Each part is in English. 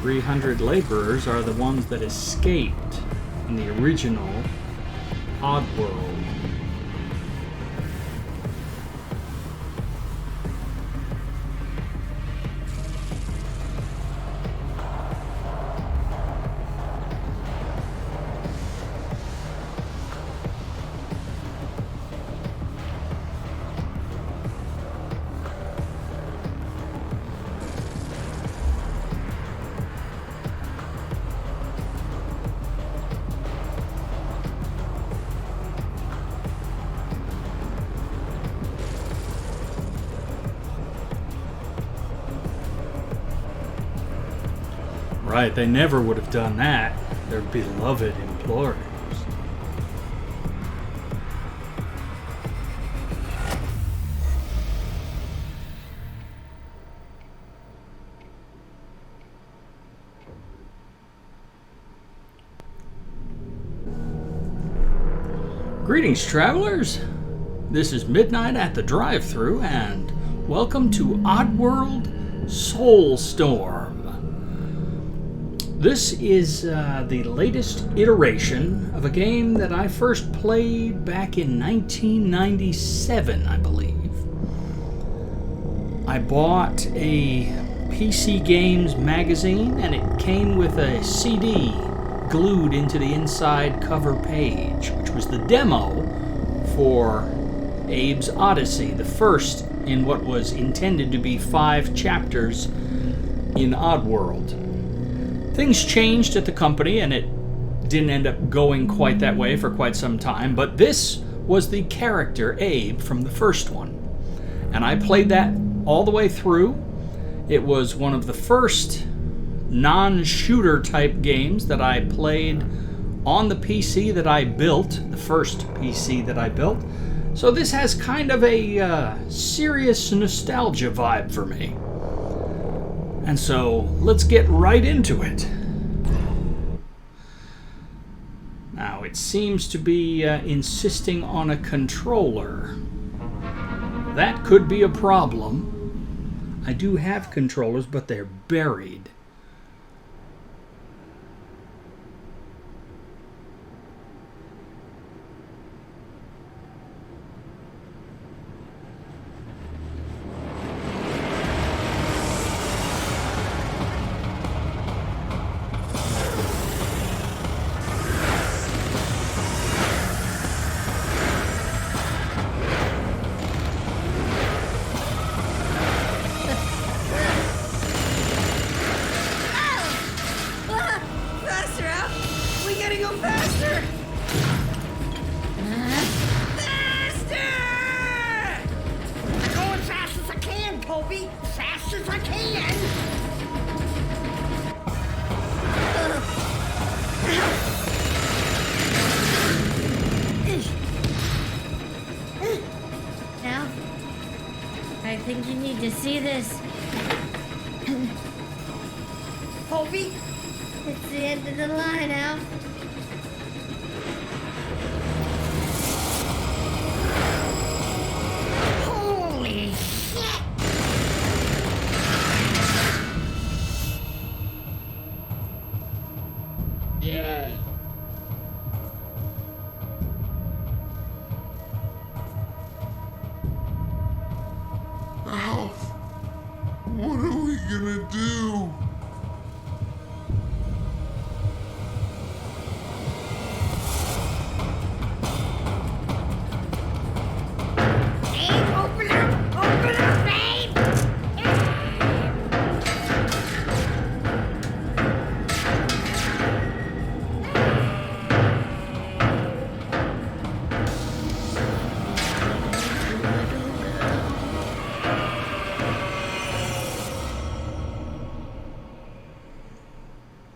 300 laborers are the ones that escaped in the original Oddworld. Right, they never would have done that. Their beloved employers. Greetings, travelers. This is Mid-Nite at the Drive-Thru, and welcome to Oddworld Soulstorm. This is the latest iteration of a game that I first played back in 1997, I believe. I bought a PC Games magazine, and it came with a CD glued into the inside cover page, which was the demo for Abe's Oddysee, the first in what was intended to be 5 chapters in Oddworld. Things changed at the company, and it didn't end up going quite that way for quite some time, but this was the character Abe from the first one. And I played that all the way through. It was one of the first non-shooter type games that I played on the PC that I built, the first PC that I built. So this has kind of a serious nostalgia vibe for me. And so, let's get right into it. Now, it seems to be insisting on a controller. That could be a problem. I do have controllers, but they're buried. I think you need to see this. Hobie, it's the end of the line now. Holy shit! Yeah. What are we gonna do? Abe, open up! Open up, Abe!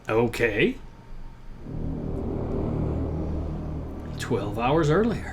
Okay. 12 hours earlier.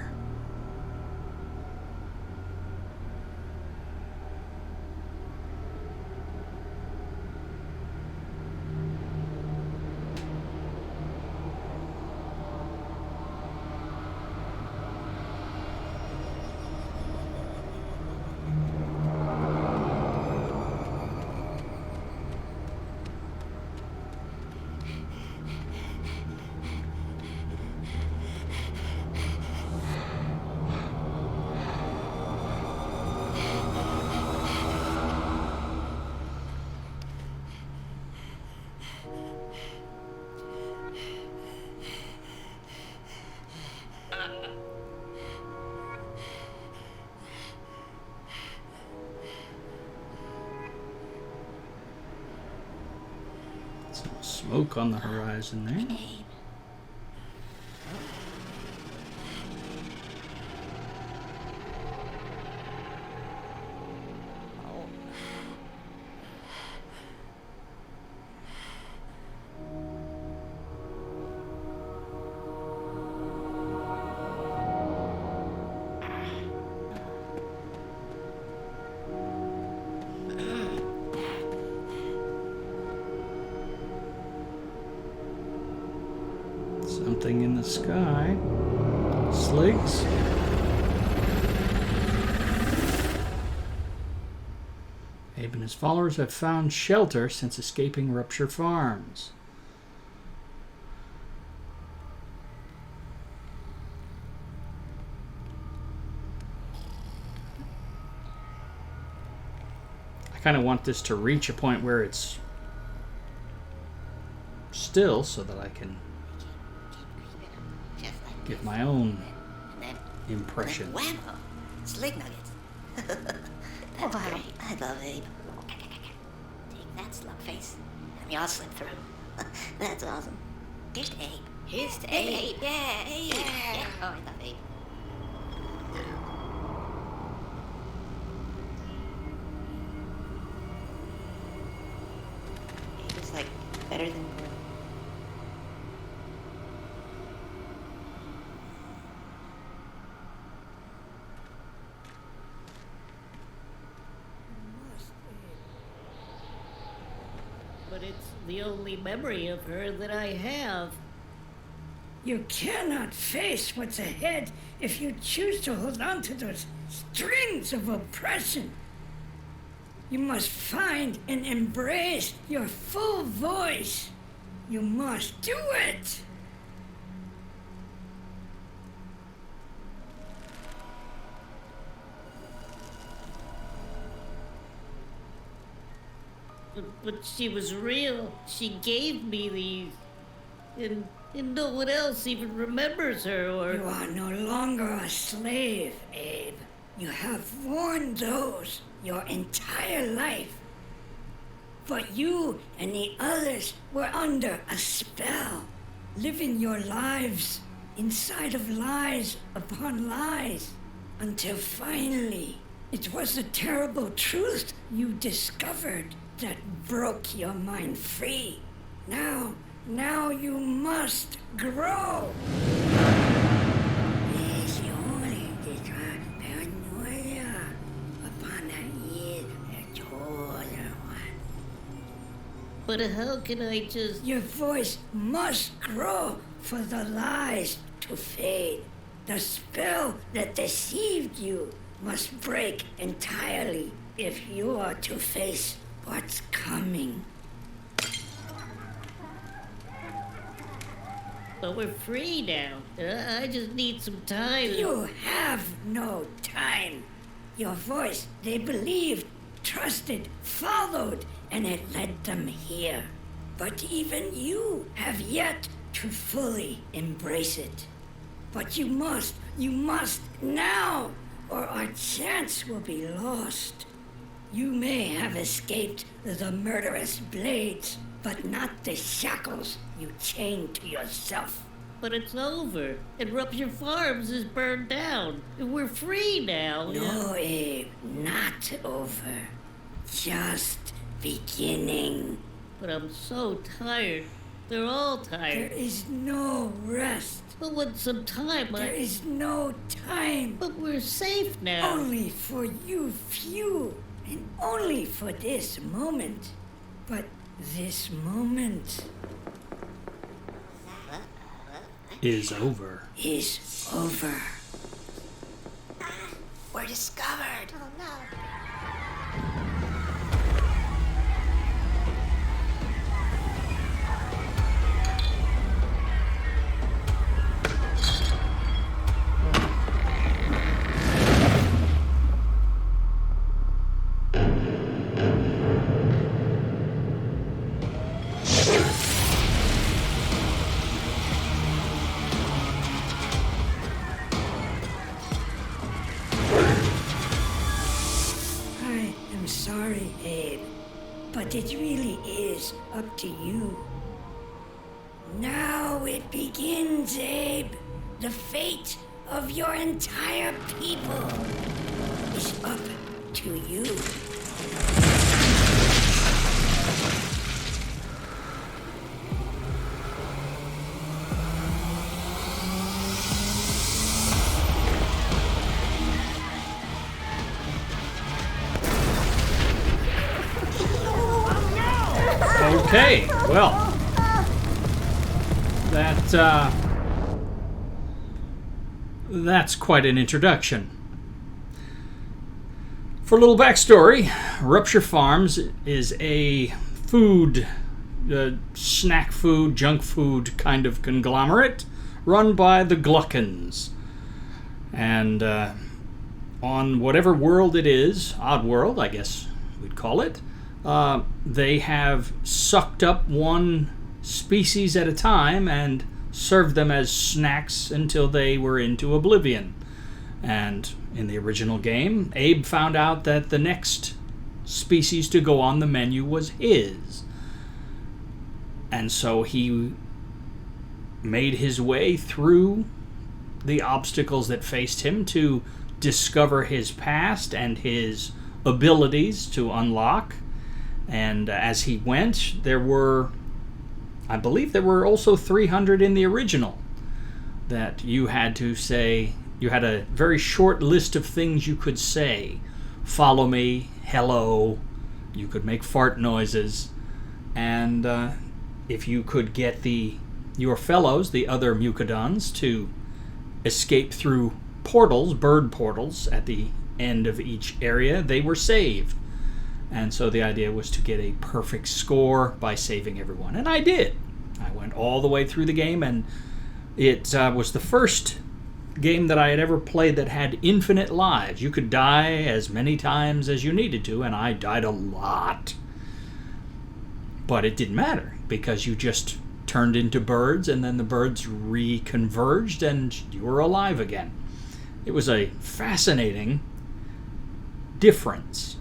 smoke on the horizon there. Abe. Something in the sky. Sligs. Abe and his followers have found shelter since escaping Rupture Farms. I kind of want this to reach a point where it's still so that I can Just like give my own and then impression. whammo! Slig nuggets. That's great. I love Abe. Take that, slug face. Let me all slip through. That's awesome. Here's to Abe. Here's to Abe. Yeah, Abe. Yeah. Oh, I love Abe. Abe is like better than Gordon. But it's the only memory of her that I have. You cannot face what's ahead if you choose to hold on to those strings of oppression. You must find and embrace your full voice. You must do it. But she was real. She gave me these. And no one else even remembers her You or... are no longer a slave, Abe. You have worn those your entire life. But you and the others were under a spell, living your lives inside of lies upon lies, until finally it was the terrible truth you discovered that broke your mind free. Now you must grow. Yes, you only desire paranoia upon the ear of the chosen one. But how can I just... Your voice must grow for the lies to fade. The spell that deceived you must break entirely if you are to face what's coming. But we're free now. I just need some time. You have no time. Your voice, they believed, trusted, followed, and it led them here. But even you have yet to fully embrace it. But you must now, or our chance will be lost. You may have escaped the murderous blades, but not the shackles you chained to yourself. But it's over. And Rupture Farms is burned down. And we're free now. No, Abe, not over. Just beginning. But I'm so tired. They're all There tired. is no rest. But with some time, There is no time. But we're safe now. Only for you few, and only for this moment. But this moment Is over. is over. We're discovered. Oh no. I am sorry, Abe, but it really is up to you. Now it begins, Abe. The fate of your entire people is up to you. Okay, well, that's quite an introduction. For a little backstory, Rupture Farms is a food, snack food, junk food kind of conglomerate run by the Gluckins. And on whatever world it is, Oddworld, I guess we'd call it, they have sucked up one species at a time and served them as snacks until they were into oblivion. And in the original game, Abe found out that the next species to go on the menu was his. And so he made his way through the obstacles that faced him to discover his past and his abilities to unlock. And as he went, I believe there were also 300 in the original that you had to say. You had a very short list of things you could say. Follow me, hello, you could make fart noises, and if you could get your fellows, the other Mucodons, to escape through portals, bird portals, at the end of each area, they were saved. And so the idea was to get a perfect score by saving everyone. And I did. I went all the way through the game, and it was the first game that I had ever played that had infinite lives. You could die as many times as you needed to, and I died a lot. But it didn't matter, because you just turned into birds, and then the birds reconverged, and you were alive again. It was a fascinating difference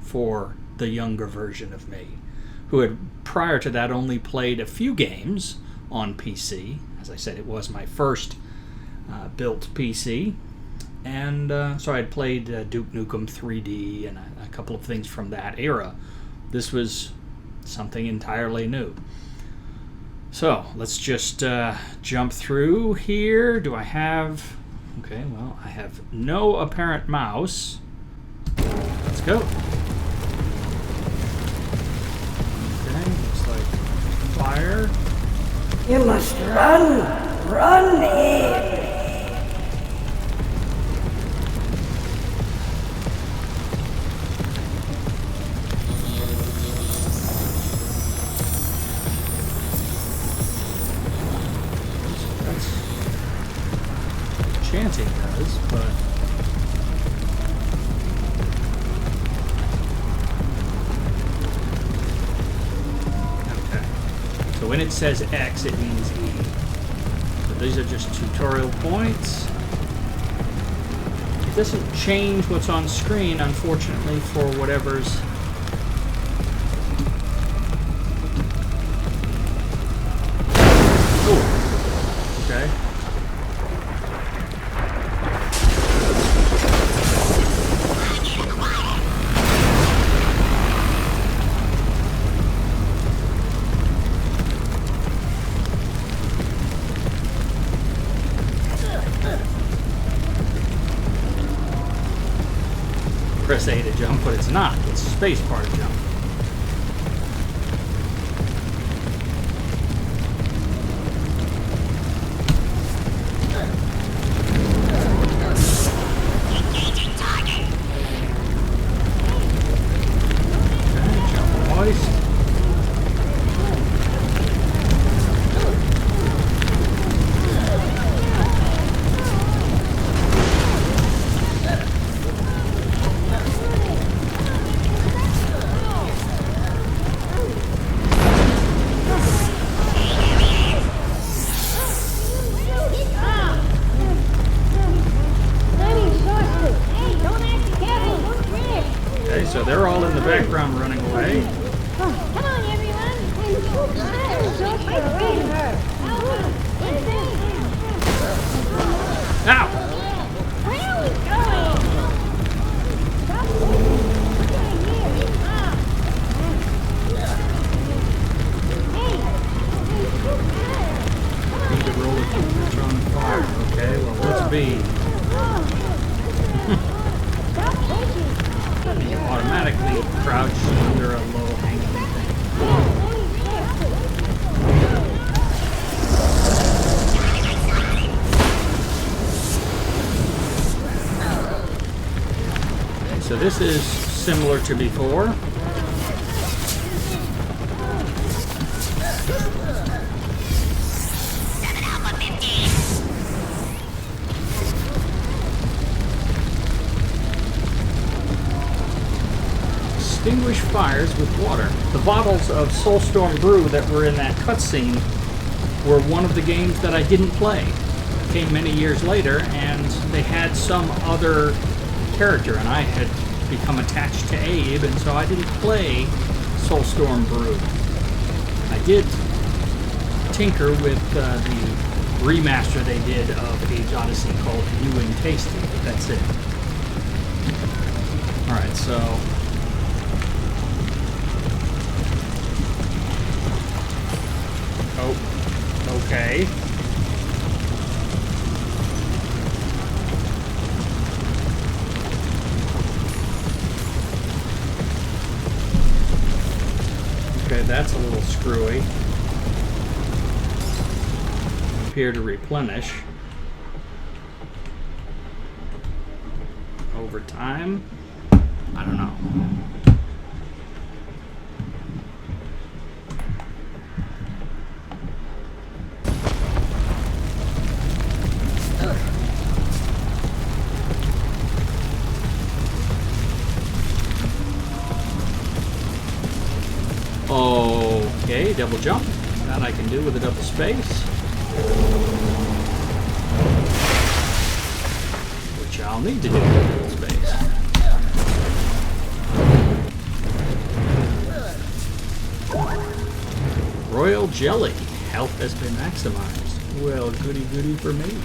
for the younger version of me, who had prior to that only played a few games on PC. As I said, it was my first built PC, and so I had played Duke Nukem 3D and a couple of things from that era. This was something entirely new. So let's just jump through here. Do I have... Okay, well, I have no apparent mouse. Let's go. Okay, looks like fire. You must run! Run, Abe! Chanting does, but okay. So when it says X, it means E. So these are just tutorial points. It doesn't change what's on screen, unfortunately, for whatever's. Oh, okay. Press A to jump, but it's not. It's space bar to jump. Engaging target. Okay, jump hoist. Okay, so they're all in the background running away. Come on, everyone. to roll it on fire. Okay, well, let's be. You automatically crouch under a low hanging thing. So this is similar to before. Extinguish fires with water. The bottles of Soulstorm brew that were in that cutscene were one of the games that I didn't play. It came many years later, and they had some other character, and I had become attached to Abe, and so I didn't play Soulstorm brew. I did tinker with the remaster they did of Abe Oddysee called New and Tasty, but that's it. Alright, so oh, okay. Okay, that's a little screwy. Appear to replenish over time. I don't know. Okay, double jump. That I can do with a double space. Which I'll need to do with a double space. Royal jelly. Health has been maximized. Well, goody goody for me.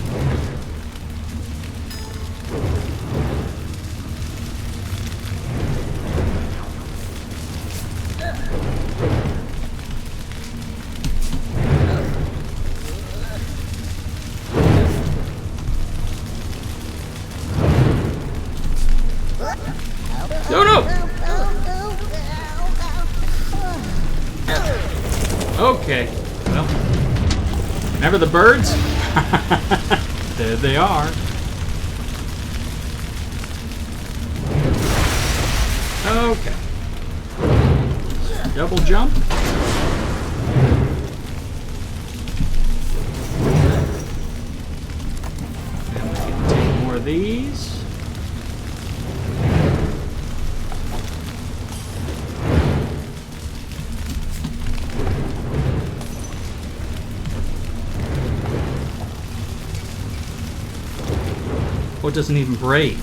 No, no! Okay. Well, remember the birds? There they are. Okay. Double jump. And we can take more of these. Oh, it doesn't even break.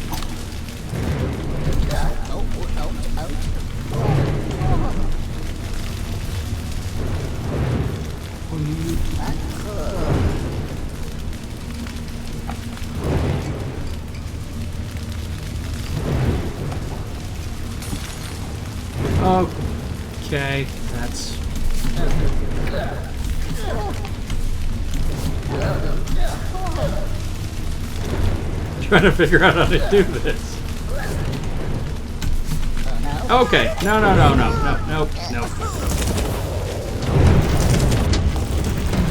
Okay, that's... Trying to figure out how to do this. Okay, no.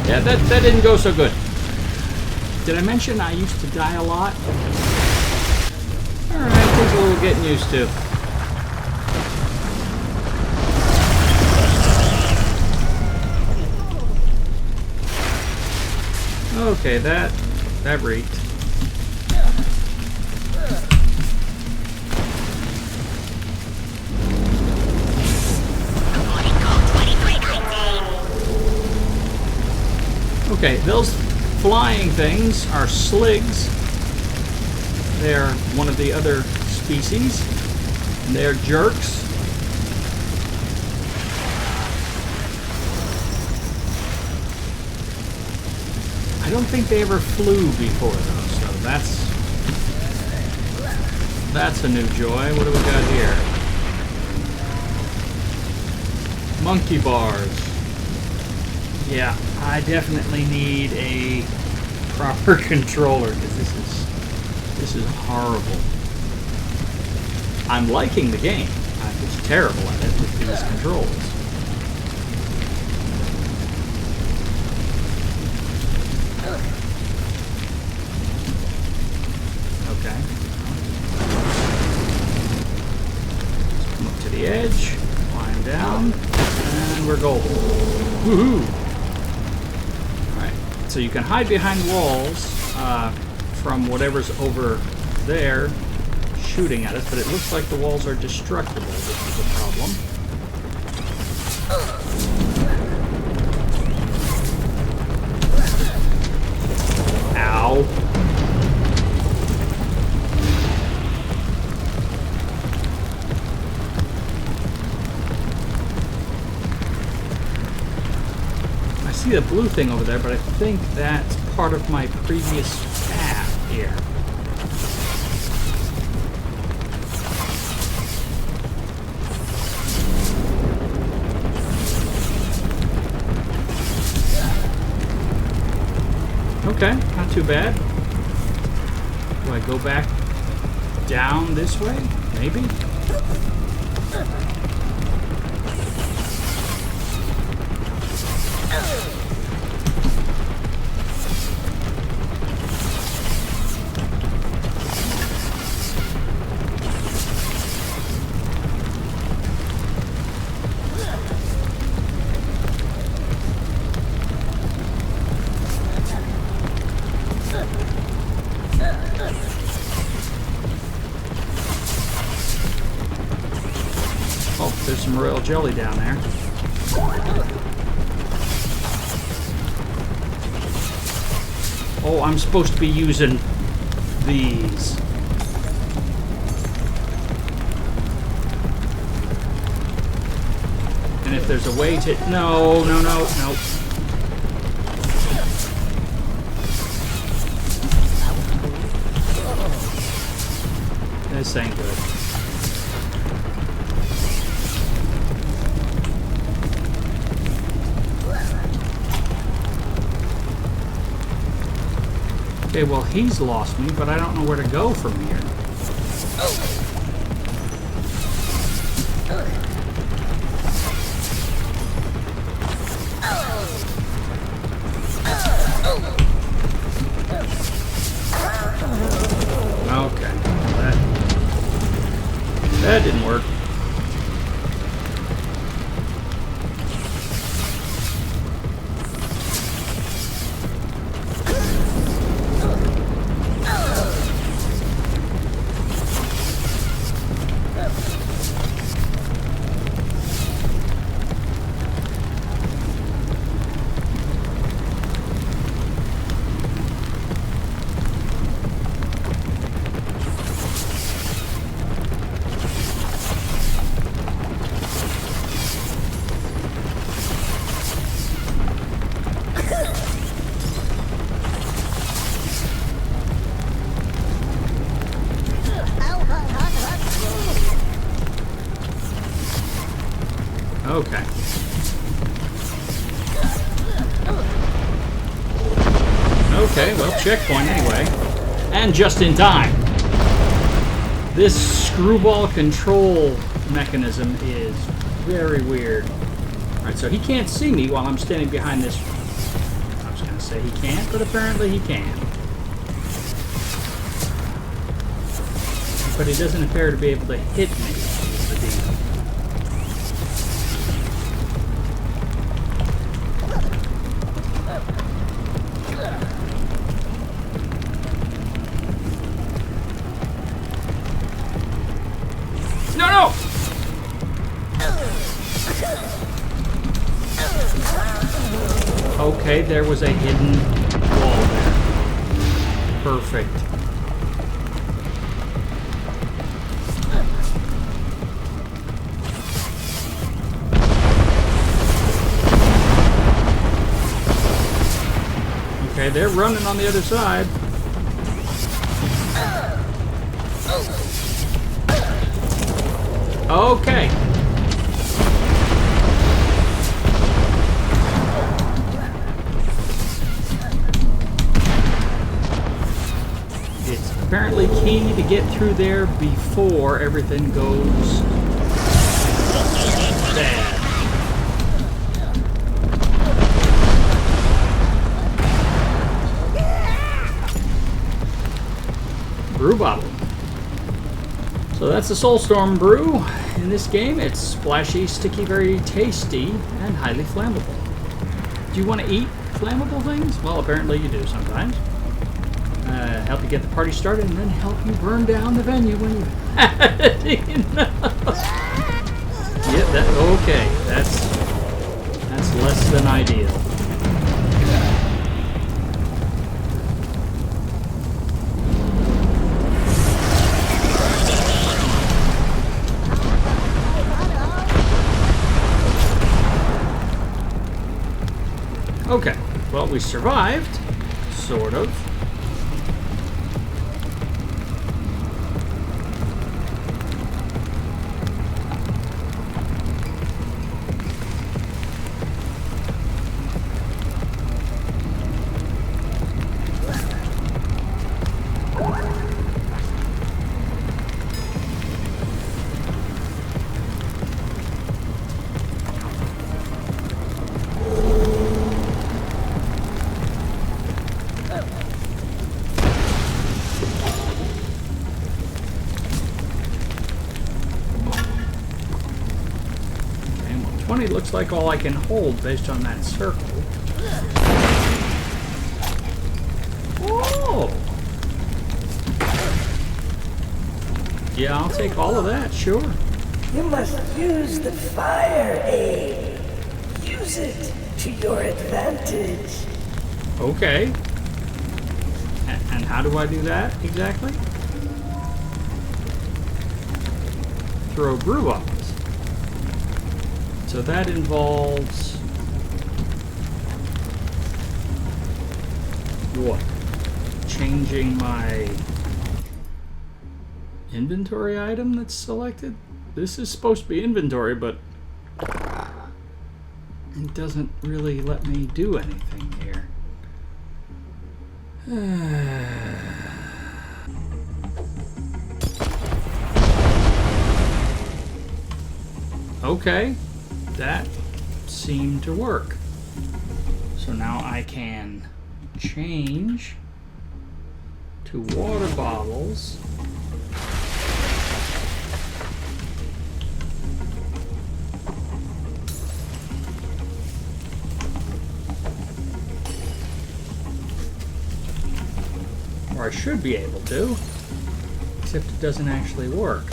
Yeah, that didn't go so good. Did I mention I used to die a lot? Alright, takes a little getting used to. Okay, that reeked. Okay, those flying things are sligs. They're one of the other species. And they're jerks. I don't think they ever flew before though, so that's a new joy. What do we got here? Monkey bars. Yeah, I definitely need a proper controller, because this is horrible. I'm liking the game. I'm just terrible at it with these controls. Okay. Let's come up to the edge, climb down, and we're golden. Woohoo! Alright, so you can hide behind walls from whatever's over there shooting at us, but it looks like the walls are destructible, which is a problem. Ow. I see the blue thing over there, but I think that's part of my previous path here. Okay, not too bad. Do I go back down this way? Maybe? Oh, there's some royal jelly down there. Oh, I'm supposed to be using these. And if there's a way to... No. This ain't good. Okay, well, he's lost me, but I don't know where to go from here. Okay, that didn't work. Okay. Okay, well, checkpoint anyway. And just in time. This screwball control mechanism is very weird. Alright, so he can't see me while I'm standing behind this. I was going to say he can't, but apparently he can. But he doesn't appear to be able to hit me. Is the deal. No! Okay, there was a hidden wall there. Perfect. Okay, they're running on the other side. Okay. apparently key to get through there before everything goes bad. Brew bottle. So that's the Soulstorm brew. In this game, it's splashy, sticky, very tasty, and highly flammable. Do you want to eat flammable things? Well, apparently you do sometimes. Help you get the party started, and then help you burn down the venue when you've had enough. Yeah, okay. That's less than ideal. Okay, well, we survived, sort of. Looks like all I can hold based on that circle. Whoa! Yeah, I'll take all of that, sure. You must use the fire, Abe. Use it to your advantage. Okay. And how do I do that exactly? Throw brew bottles. So that involves what? Changing my inventory item that's selected? This is supposed to be inventory, but it doesn't really let me do anything here. Okay. That seemed to work. So now I can change to water bottles. Or I should be able to, except it doesn't actually work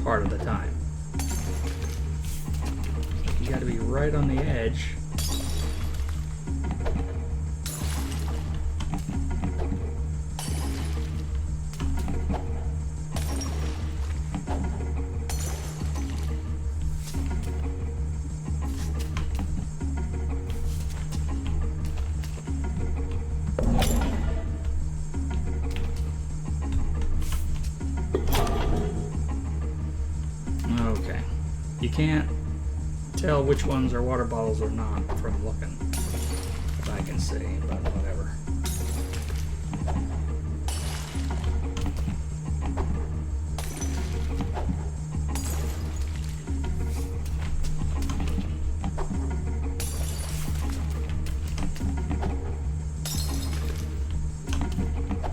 part of the time. You got to be right on the edge. Okay. You can't tell which ones are water bottles or not from looking, if I can see, but whatever.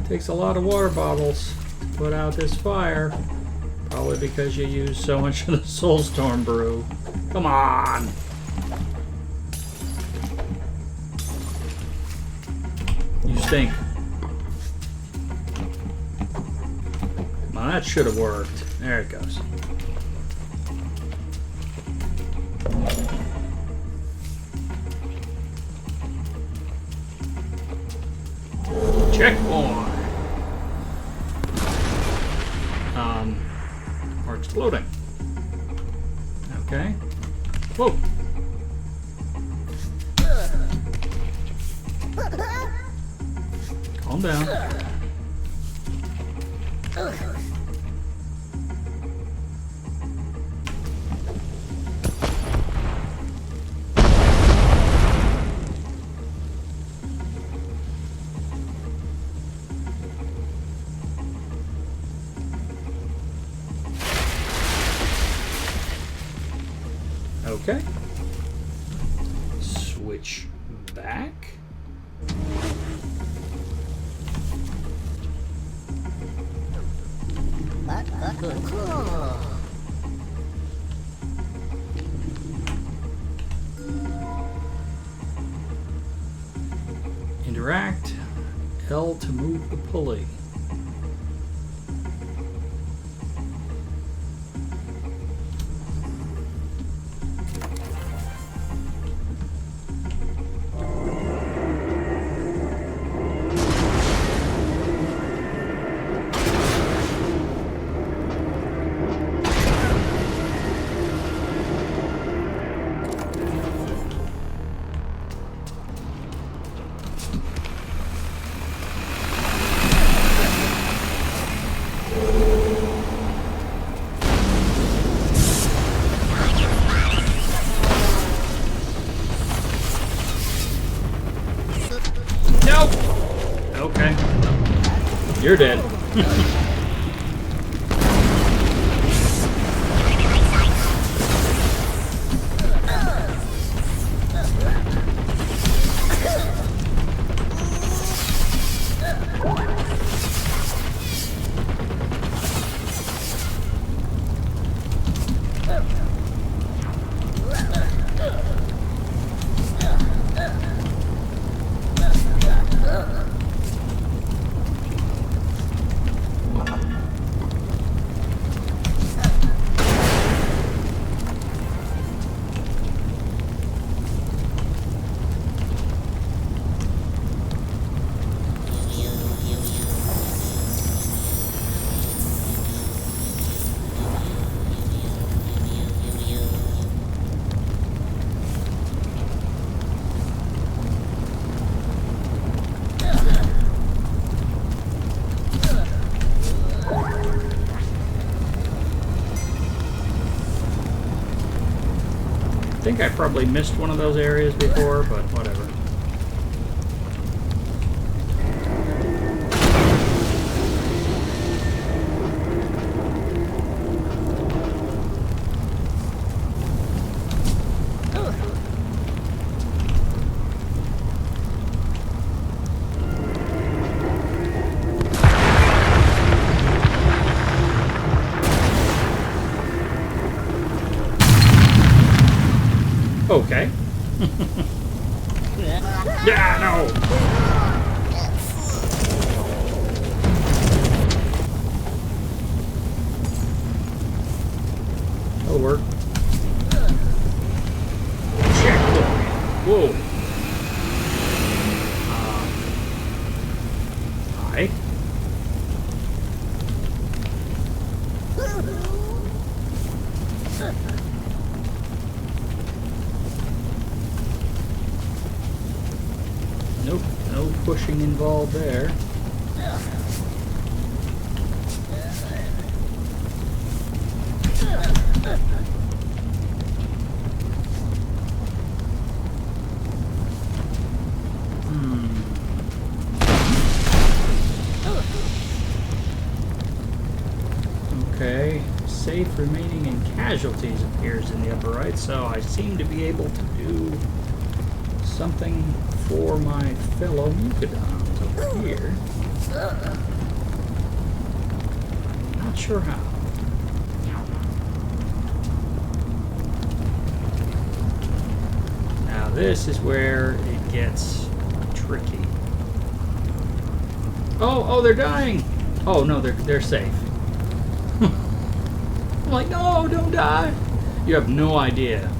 Takes a lot of water bottles to put out this fire, probably because you use so much of the Soulstorm brew. Come on! You stink. Come on, that should have worked. There it goes. Checkpoint! Or exploding. Okay. Whoa! Calm down. Okay. Switch back. Interact. L to move the pulley. Nope. Okay. You're dead. I think I probably missed one of those areas before, but whatever. Okay. Yeah, no! That'll work. Checkpoint. Whoa. Hi. Nope, no pushing involved there. Okay, safe remaining in casualties appears in the upper right, so I seem to be able to do something for my fellow Mucadons over here. Not sure how. Now this is where it gets tricky. Oh, they're dying! Oh no, they're safe. I'm like, no, don't die! You have no idea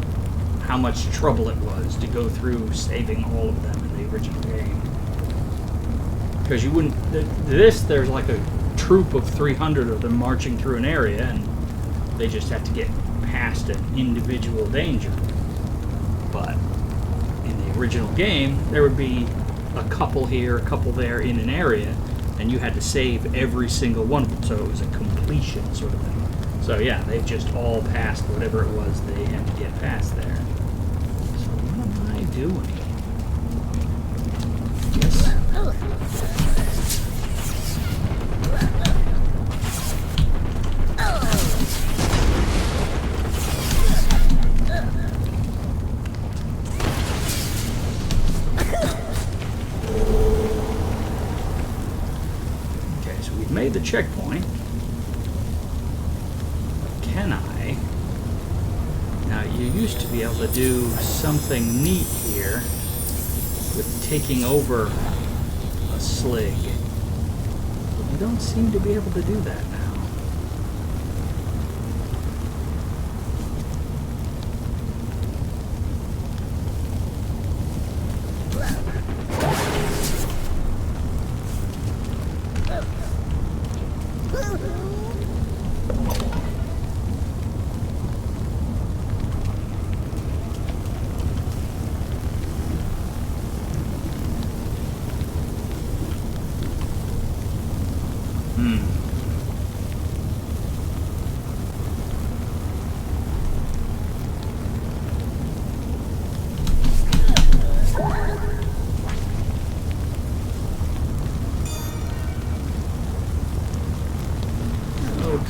how much trouble it was to go through saving all of them in the original game. Because you wouldn't... there's like a troop of 300 of them marching through an area, and they just have to get past an individual danger. But in the original game, there would be a couple here, a couple there in an area, and you had to save every single one of them, so it was a completion sort of thing. So yeah, they've just all passed whatever it was they had to get past there. So what am I doing? Yes. we've made the checkpoint. Can I? Now, you used to be able to do something neat here with taking over a slig. But you don't seem to be able to do that now.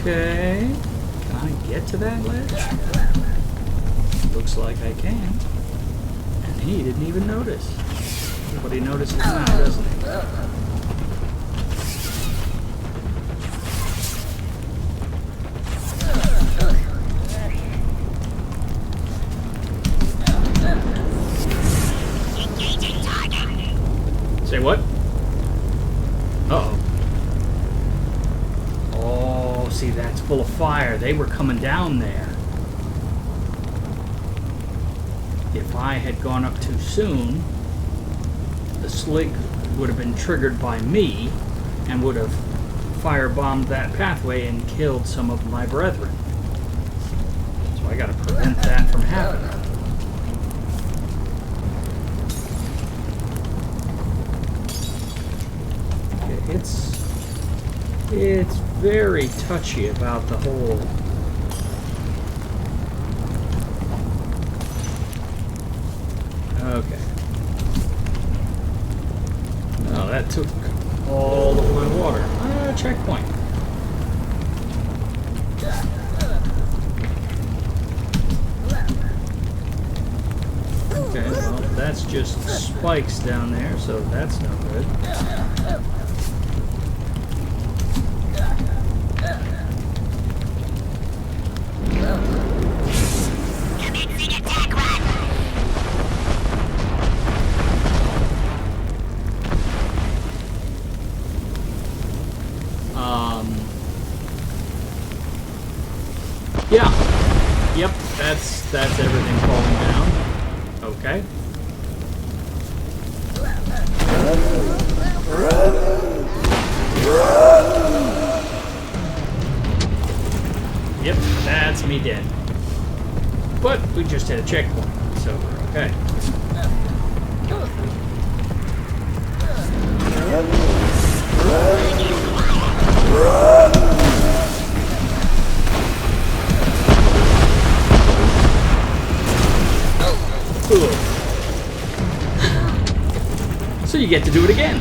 Okay, can I get to that ledge? Looks like I can. And he didn't even notice. But he notices now, doesn't he? Say what? Uh-oh. Oh, see, that's full of fire. They were coming down there. If I had gone up too soon, the slig would have been triggered by me and would have firebombed that pathway and killed some of my brethren. So I gotta prevent that from happening. It's very touchy about the whole. Okay. Oh, that took all of my water. Checkpoint. Okay, well, that's just spikes down there, so that's no good. Yeah. Yep, that's everything falling down. Okay. Yep, that's me dead. But we just hit a checkpoint, so we're okay. So you get to do it again.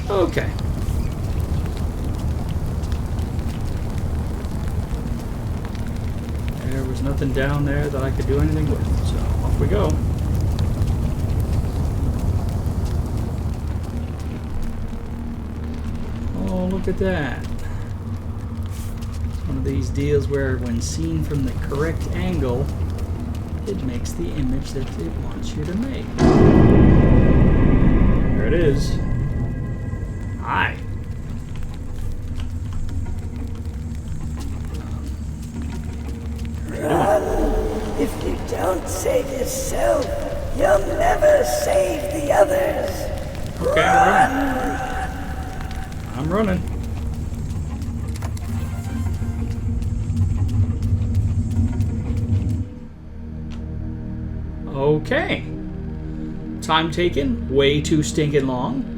Okay. There was nothing down there that I could do anything with, so off we go. Oh, look at that. It's one of these deals where when seen from the correct angle, it makes the image that it wants you to make. There it is. Hi. If you don't save yourself, you'll never save the others. Okay, I'm running. Okay. Time taken, way too stinking long.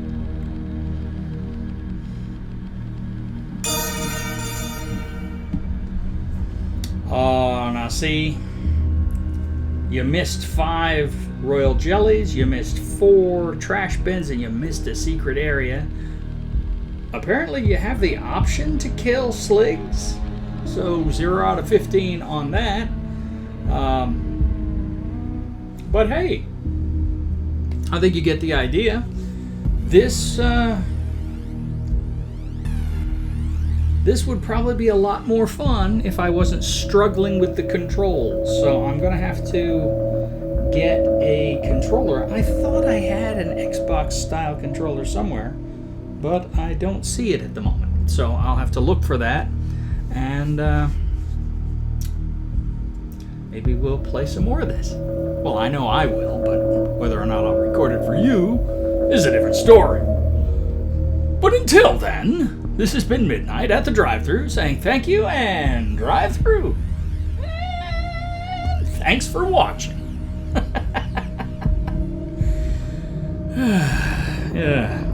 Oh, now see, You missed 5 royal jellies, you missed 4 trash bins, and you missed a secret area. Apparently you have the option to kill Sligs, so 0 out of 15 on that. But hey, I think you get the idea. This would probably be a lot more fun if I wasn't struggling with the controls. So I'm going to have to get a controller. I thought I had an Xbox-style controller somewhere, but I don't see it at the moment. So I'll have to look for that, and maybe we'll play some more of this. Well, I know I will, but whether or not I'll record it for you is a different story. But until then, this has been Mid-Nite at the Drive-Thru, saying thank you and drive through. And thanks for watching. Yeah.